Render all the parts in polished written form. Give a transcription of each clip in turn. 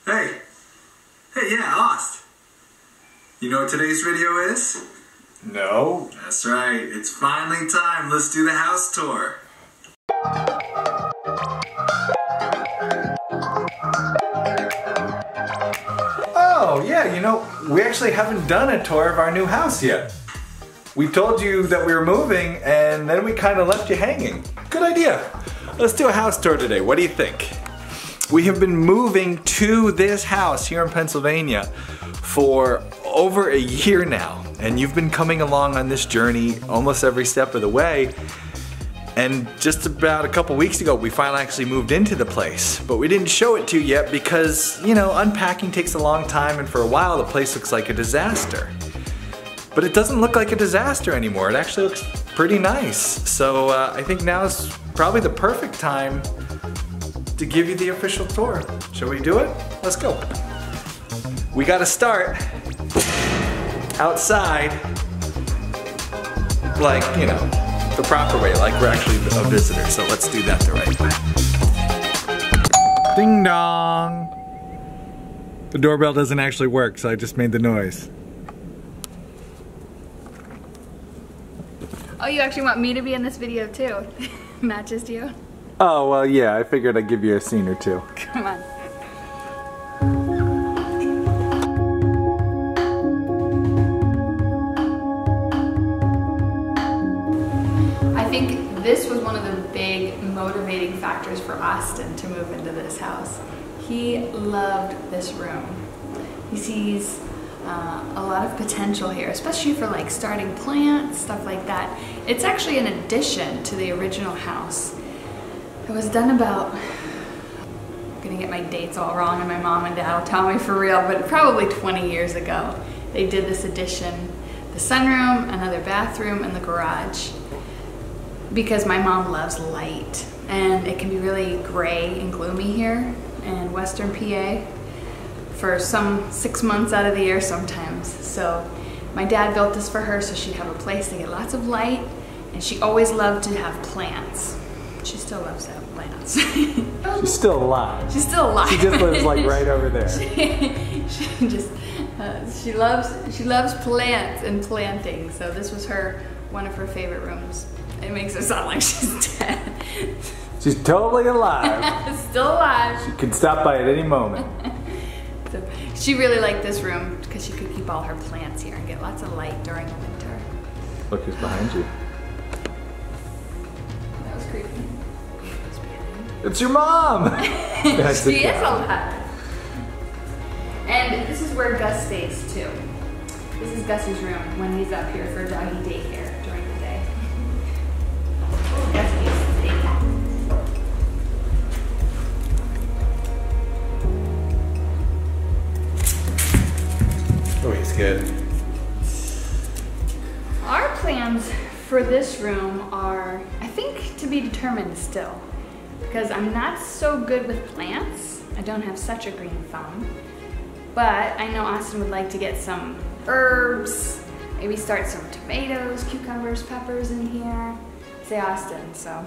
Hey, yeah, Ost. You know what today's video is? No. That's right, it's finally time. Let's do the house tour. Oh, yeah, you know, we actually haven't done a tour of our new house yet. We told you that we were moving and then we kind of left you hanging. Good idea. Let's do a house tour today. What do you think? We have been moving to this house here in Pennsylvania for over a year now, and you've been coming along on this journey almost every step of the way. And just about a couple weeks ago, we finally actually moved into the place. But we didn't show it to you yet because, you know, unpacking takes a long time, and for a while the place looks like a disaster. But it doesn't look like a disaster anymore. It actually looks pretty nice. So I think now is probably the perfect time to give you the official tour. Shall we do it? Let's go. We gotta start outside, like, you know, the proper way, like we're actually a visitor. So let's do that the right way. Ding dong. The doorbell doesn't actually work, so I just made the noise. Oh, you actually want me to be in this video too? Not just you? Oh, well, yeah, I figured I'd give you a scene or two. Come on. I think this was one of the big motivating factors for Austin to move into this house. He loved this room. He sees a lot of potential here, especially for like starting plants, stuff like that. It's actually an addition to the original house. It was done about, I'm gonna get my dates all wrong and my mom and dad will tell me for real, but probably 20 years ago. They did this addition, the sunroom, another bathroom, and the garage. Because my mom loves light, and it can be really gray and gloomy here in Western PA for some 6 months out of the year sometimes. So my dad built this for her so she'd have a place to get lots of light, and she always loved to have plants. She still loves to have plants. She's still alive. She's still alive. She just lives like right over there. she loves plants and planting. So this was one of her favorite rooms. It makes her sound like she's dead. She's totally alive. Still alive. She could stop by at any moment. So she really liked this room because she could keep all her plants here and get lots of light during the winter. Look who's behind you. That was creepy. It's your mom! She is alive. And this is where Gus stays too. This is Gus's room when he's up here for doggy daycare during the day. Gus needs to stay. Oh, he's good. Our plans for this room are, I think, to be determined still. Because I'm not so good with plants. I don't have such a green thumb. But I know Austin would like to get some herbs, maybe start some tomatoes, cucumbers, peppers in here. Say Austin, so.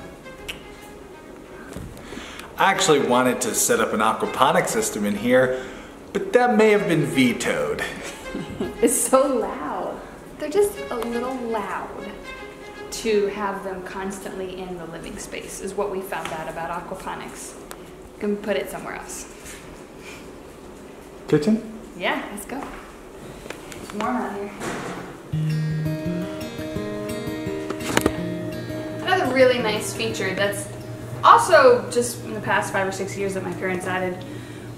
I actually wanted to set up an aquaponic system in here, but that may have been vetoed. It's so loud. They're just a little loud to have them constantly in the living space, is what we found out about aquaponics. You can put it somewhere else. Kitchen? Yeah, let's go. It's warm out here. Another really nice feature that's also just in the past 5 or 6 years that my parents added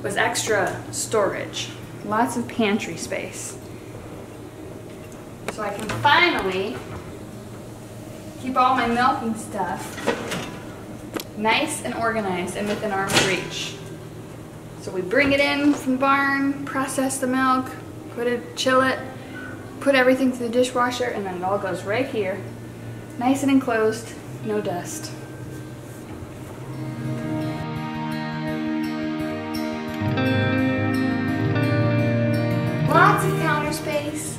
was extra storage. Lots of pantry space. So I can finally keep all my milking stuff nice and organized and within arm's reach. So we bring it in from the barn, process the milk, chill it, put everything through the dishwasher, and then it all goes right here. Nice and enclosed, no dust. Lots of counter space,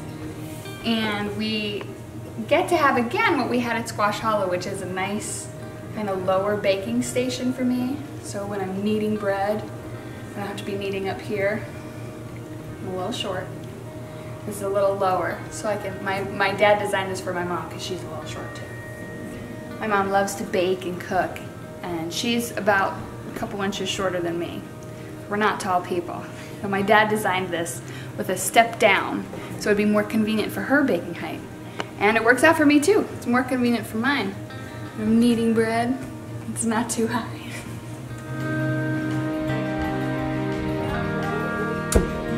and we get to have again what we had at Squash Hollow, which is a nice kind of lower baking station for me. So when I'm kneading bread, I have to be kneading up here. I'm a little short. This is a little lower, so I can, my dad designed this for my mom because she's a little short too. My mom loves to bake and cook, and she's about a couple inches shorter than me. We're not tall people. So my dad designed this with a step down, so it'd be more convenient for her baking height. And it works out for me too. It's more convenient for mine. I'm kneading bread. It's not too high.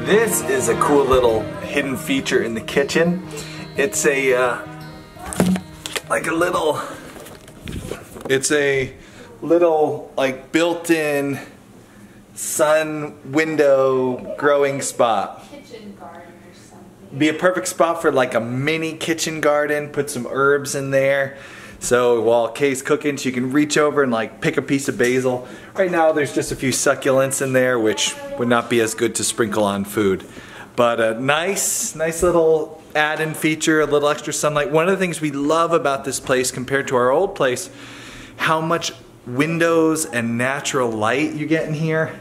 This is a cool little hidden feature in the kitchen. It's a little like built-in sun window growing spot. Kitchen garden or something. Be a perfect spot for like a mini kitchen garden. Put some herbs in there. So while Kay's cooking, she can reach over and like pick a piece of basil. Right now there's just a few succulents in there, which would not be as good to sprinkle on food. But a nice little add-in feature, a little extra sunlight. One of the things we love about this place compared to our old place, how much windows and natural light you get in here.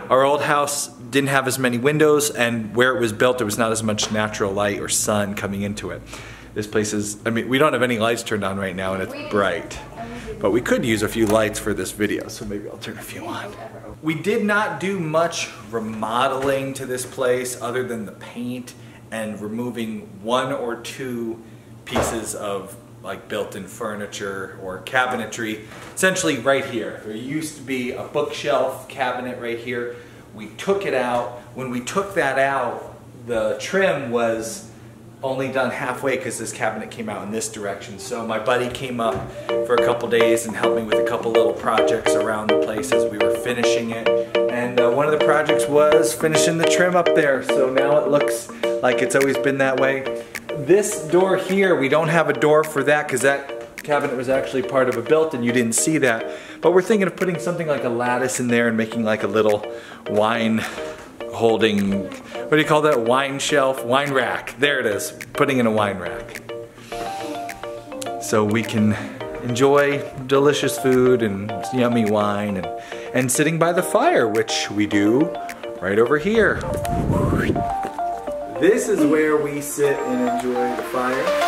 Our old house didn't have as many windows, and where it was built, there was not as much natural light or sun coming into it. This place is, I mean, we don't have any lights turned on right now and it's bright. But we could use a few lights for this video, so maybe I'll turn a few on. We did not do much remodeling to this place other than the paint and removing one or two pieces of like built-in furniture or cabinetry. Essentially right here. There used to be a bookshelf cabinet right here. We took it out. When we took that out, the trim was only done halfway because this cabinet came out in this direction. So my buddy came up for a couple days and helped me with a couple little projects around the place as we were finishing it. And one of the projects was finishing the trim up there. So now it looks like it's always been that way. This door here, we don't have a door for that because that cabinet was actually part of a built and you didn't see that. But we're thinking of putting something like a lattice in there and making like a little wine holding, what do you call that? Wine shelf? Wine rack. There it is. Putting in a wine rack. So we can enjoy delicious food and yummy wine and sitting by the fire, which we do right over here. This is where we sit and enjoy the fire.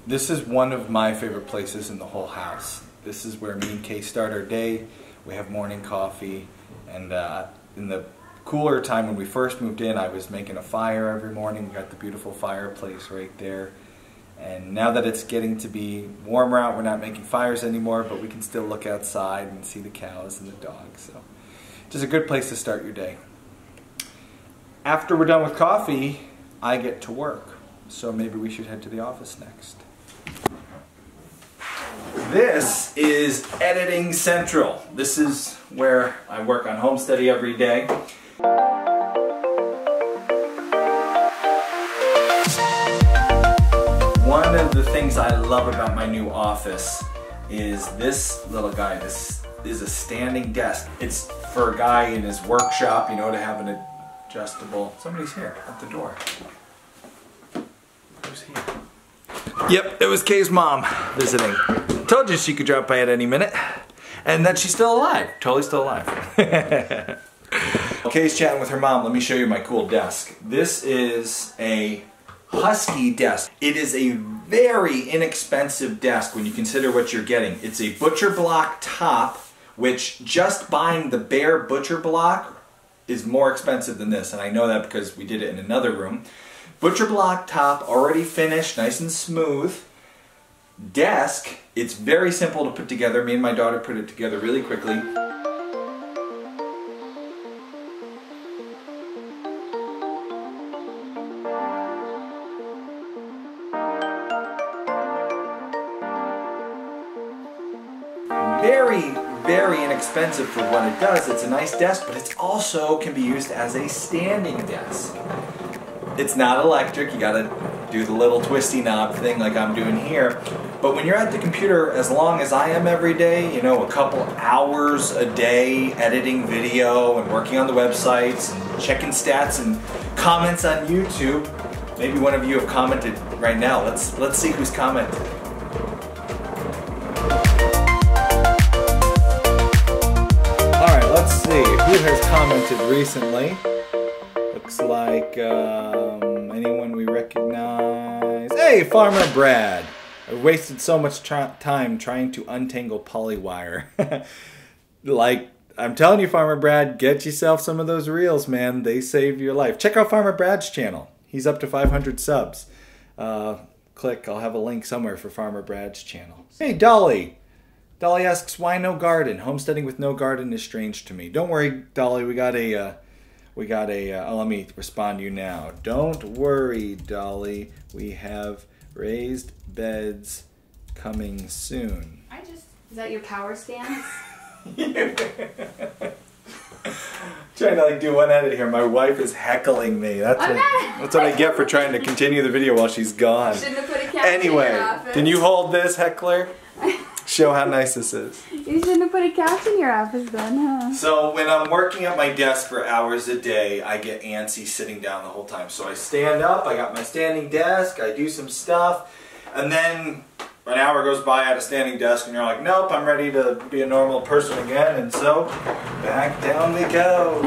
This is one of my favorite places in the whole house. This is where me and Kay start our day. We have morning coffee, and in the cooler time when we first moved in, I was making a fire every morning. We got the beautiful fireplace right there. And now that it's getting to be warmer out, we're not making fires anymore, but we can still look outside and see the cows and the dogs. So just a good place to start your day. After we're done with coffee, I get to work. So maybe we should head to the office next. This is Editing Central. This is where I work on Homesteady every day. One of the things I love about my new office is this little guy. This is a standing desk. It's for a guy in his workshop, you know, to have an adjustable... Somebody's here at the door. Who's here? Yep, it was Kay's mom visiting. Told you she could drop by at any minute. And that she's still alive. Totally still alive. Kay's chatting with her mom. Let me show you my cool desk. This is a Husky desk. It is a very inexpensive desk when you consider what you're getting. It's a butcher block top, which just buying the bare butcher block is more expensive than this. And I know that because we did it in another room. Butcher block top, already finished, nice and smooth. Desk, it's very simple to put together. Me and my daughter put it together really quickly. very inexpensive for what it does. It's a nice desk, but it's also can be used as a standing desk. It's not electric, you gotta do the little twisty knob thing like I'm doing here. But when you're at the computer as long as I am every day, you know, a couple hours a day editing video and working on the websites and checking stats and comments on YouTube. Maybe one of you have commented right now. Let's see who's commented. Alright, let's see. Who has commented recently? Looks like anyone we recognize. Hey, Farmer Brad! I wasted so much time trying to untangle polywire. Like, I'm telling you, Farmer Brad, get yourself some of those reels, man. They save your life. Check out Farmer Brad's channel. He's up to 500 subs. Click, I'll have a link somewhere for Farmer Brad's channel. Hey, Dolly! Dolly asks, why no garden? Homesteading with no garden is strange to me. Don't worry, Dolly, we got a, oh, let me respond to you now. Don't worry, Dolly. We have raised beds coming soon. Is that your power stance? Trying to like do one edit here. My wife is heckling me. That's what I get for trying to continue the video while she's gone. Shouldn't have put a couch in your office. Can you hold this, heckler? Show how nice this is. You shouldn't have put a couch in your office then, huh? So when I'm working at my desk for hours a day, I get antsy sitting down the whole time. So I stand up, I got my standing desk, I do some stuff, and then an hour goes by at a standing desk and you're like, nope, I'm ready to be a normal person again, and so back down we go.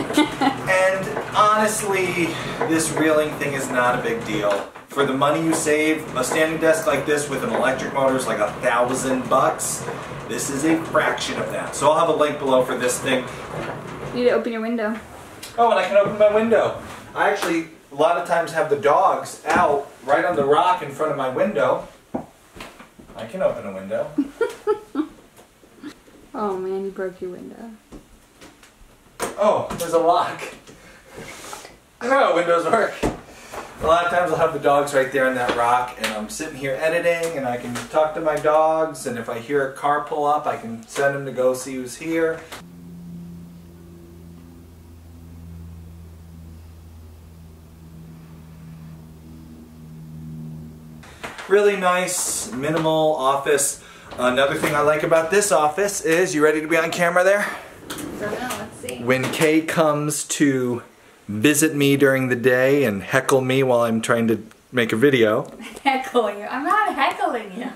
And honestly, this reeling thing is not a big deal. For the money you save, a standing desk like this with an electric motor is like $1,000. This is a fraction of that. So I'll have a link below for this thing. You need to open your window. Oh, and I can open my window. I actually, a lot of times have the dogs out right on the rock in front of my window. I can open a window. Oh man, you broke your window. Oh, there's a lock. I know how windows work. A lot of times I'll have the dogs right there on that rock and I'm sitting here editing and I can talk to my dogs, and if I hear a car pull up I can send them to go see who's here. Really nice, minimal office. Another thing I like about this office is, you ready to be on camera there? Don't know, let's see. When Kay comes to visit me during the day and heckle me while I'm trying to make a video. Heckling you? I'm not heckling you.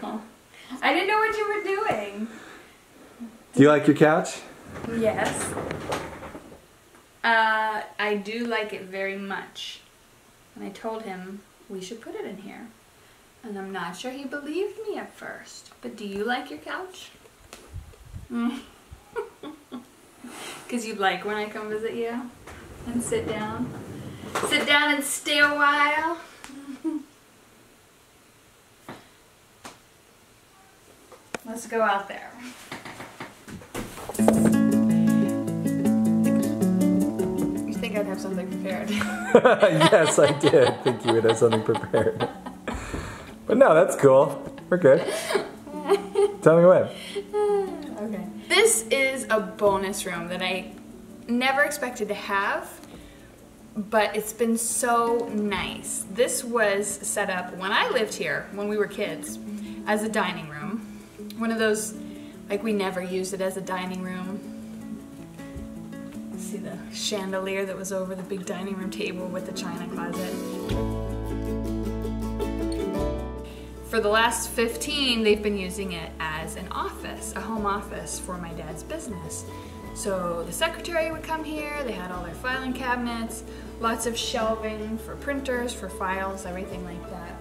I didn't know what you were doing. Do you like your couch? Yes. I do like it very much. And I told him we should put it in here. And I'm not sure he believed me at first. But do you like your couch? Because you like when I come visit you and sit down. Sit down and stay a while. Let's go out there. You think I'd have something prepared? Yes, I did think you would have something prepared. But no, that's cool. We're good. Tell me when. Okay. This is a bonus room that I never expected to have, but it's been so nice. This was set up when I lived here, when we were kids, as a dining room. One of those, like, we never used it as a dining room. See the chandelier that was over the big dining room table with the china closet. For the last 15, they've been using it as an office, a home office for my dad's business. So the secretary would come here, they had all their filing cabinets, lots of shelving for printers, for files, everything like that.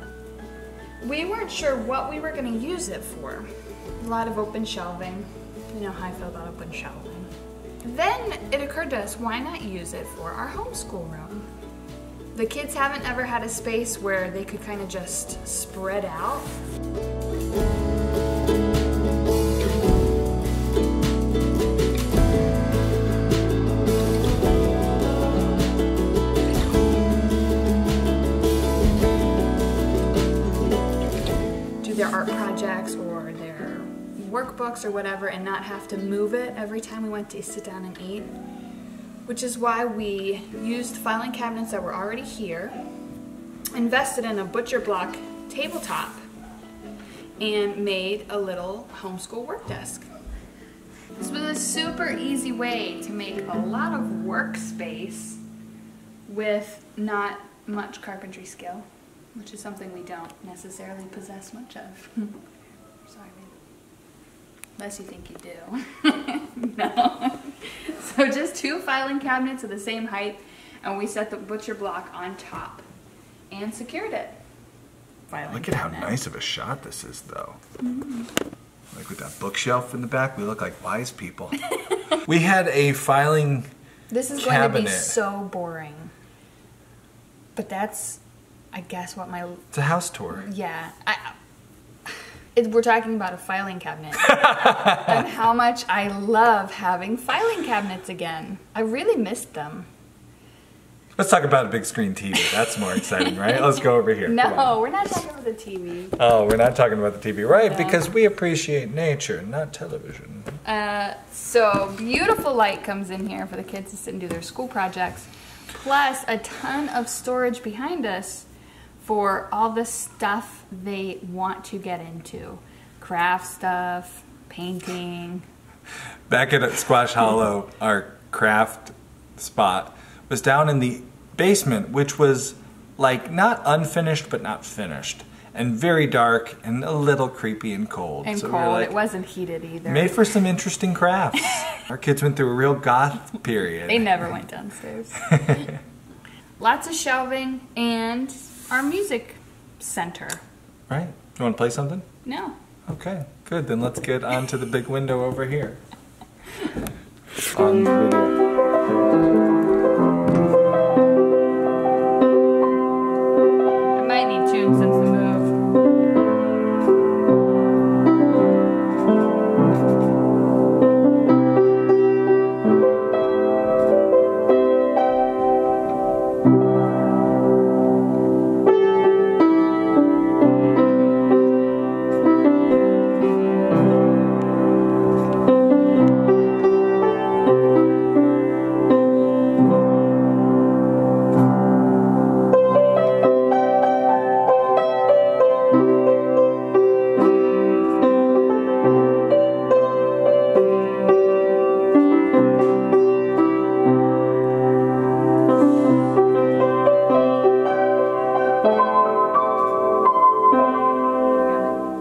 We weren't sure what we were going to use it for. A lot of open shelving. You know how I feel about open shelving. Then it occurred to us, why not use it for our homeschool room? The kids haven't ever had a space where they could kind of just spread out. Do their art projects or their workbooks books or whatever and not have to move it every time we went to sit down and eat. Which is why we used filing cabinets that were already here, invested in a butcher block tabletop, and made a little homeschool work desk. This was a super easy way to make a lot of workspace with not much carpentry skill, which is something we don't necessarily possess much of. Sorry, babe. Unless you think you do. No. So just 2 filing cabinets of the same height, and we set the butcher block on top and secured it. Look at how nice of a shot this is, though. Like with that bookshelf in the back, we look like wise people. We had a filing This is cabinet. going to be so boring. But that's, I guess, what my... It's a house tour. Yeah. We're talking about a filing cabinet. And how much I love having filing cabinets again. I really missed them. Let's talk about a big screen TV. That's more exciting, right? Let's go over here. No, we're not talking about the TV. Oh, we're not talking about the TV. Right, No. because we appreciate nature, not television. So beautiful light comes in here for the kids to sit and do their school projects. Plus a ton of storage behind us for all the stuff they want to get into. Craft stuff, painting. Back at Squash Hollow, our craft spot was down in the basement, which was like not unfinished but not finished, and very dark and a little creepy and cold. And so cold. we were like, It wasn't heated either. made for some interesting crafts. Our kids went through a real goth period. They never went downstairs. Lots of shelving and our music center. Right? You want to play something? No. Okay, good. Then let's get on to the big window over here. On video. I might need tunes since the move.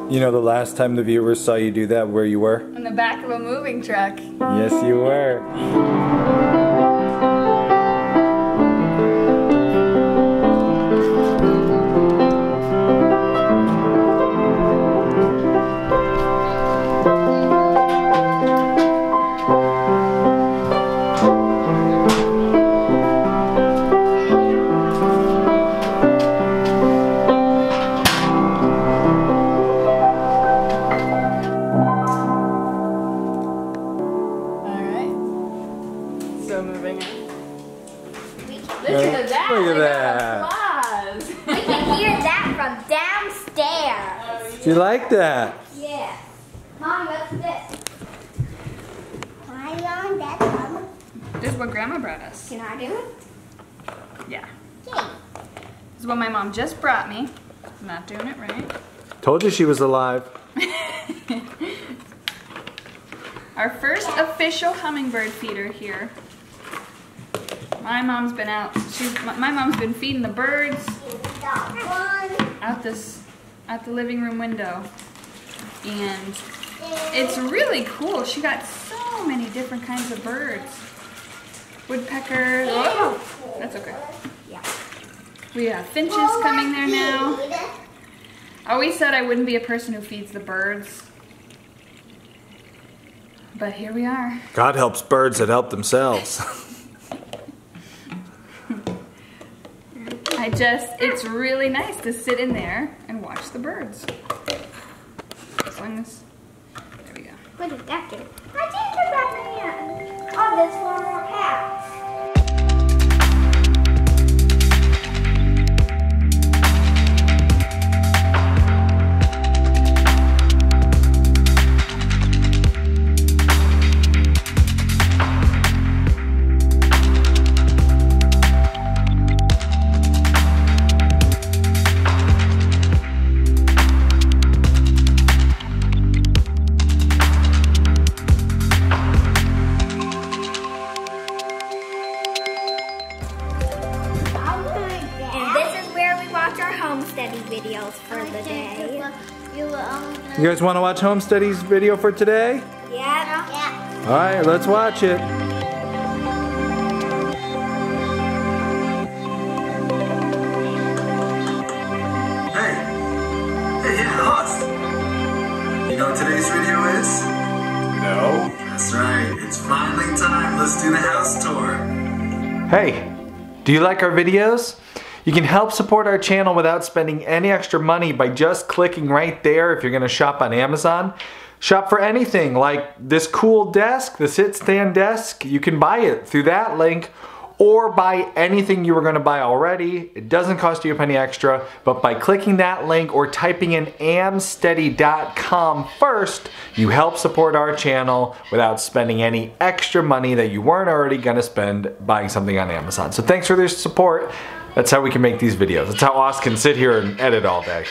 You know the last time the viewers saw you do that, where you were? In the back of a moving truck. Yes, you were. Listen to that. Look at We got that. applause. We can hear that from downstairs. Do you like that? Yeah. Mom, what's this? Mom, that's Mom. This is what Grandma brought us. Can I do it? Yeah. Yay. This is what my mom just brought me. I'm not doing it right. Told you she was alive. Our first official hummingbird feeder here. My mom's been out. My mom's been feeding the birds out the living room window, and it's really cool. She got so many different kinds of birds. Woodpeckers. Oh, that's okay. We have finches coming there now. I always said I wouldn't be a person who feeds the birds, but here we are. God helps birds that help themselves. It's really nice to sit in there and watch the birds. As long as, there we go. What did that do? I did the Oh, there's one more house. You guys want to watch Homesteady's video for today? Yeah. All right, let's watch it. Hey, yeah, host. You know what today's video is? No. That's right, it's finally time. Let's do the house tour. Hey, do you like our videos? You can help support our channel without spending any extra money by just clicking right there if you're gonna shop on Amazon. Shop for anything like this cool desk, the sit stand desk. You can buy it through that link or buy anything you were gonna buy already. It doesn't cost you a penny extra, but by clicking that link or typing in amsteady.com first, you help support our channel without spending any extra money that you weren't already gonna spend buying something on Amazon. So thanks for their support. That's how we can make these videos. That's how Oz can sit here and edit all day.